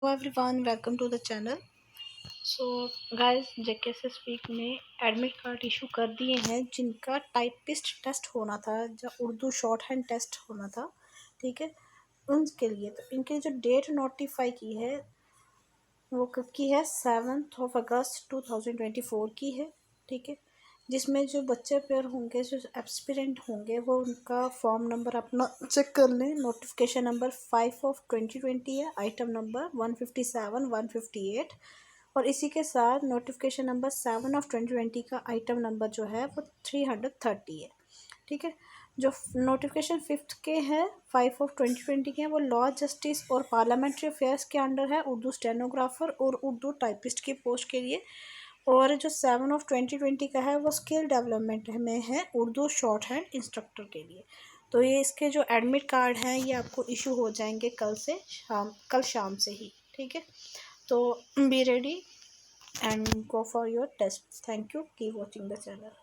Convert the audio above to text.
Hello everyone, welcome to the channel. So guys JKSS week में admit card issue कर दिए हैं जिनका टाइपिस्ट टेस्ट होना था, जो उर्दू शॉर्ट हैंड टेस्ट होना था। ठीक है, उनके लिए तो इनकी जो डेट नोटिफाई की है वो कब की है, 7 अगस्त 2024 की है। ठीक है, जिसमें जो बच्चे पेयर होंगे, जो एस्पिरेंट होंगे, वो उनका फॉर्म नंबर अपना चेक कर लें। नोटिफिकेशन नंबर 5/2020 है, आइटम नंबर 157 158। और इसी के साथ नोटिफिकेशन नंबर 7/2020 का आइटम नंबर जो है वो 330 है। ठीक है, जो नोटिफिकेशन 5th के हैं, 5/2020 के हैं, वो लॉ जस्टिस और पार्लियामेंट्री अफेयर्स के अंडर है, उर्दू स्टेनोग्राफर और उर्दू टाइपिस्ट की पोस्ट के लिए। और जो 7/2020 का है वो स्किल डेवलपमेंट में है, उर्दू शॉर्ट हैंड इंस्ट्रक्टर के लिए। तो ये इसके जो एडमिट कार्ड हैं ये आपको इशू हो जाएंगे कल शाम से ही। ठीक है, तो be ready and go for your test. Thank you. Keep watching the channel.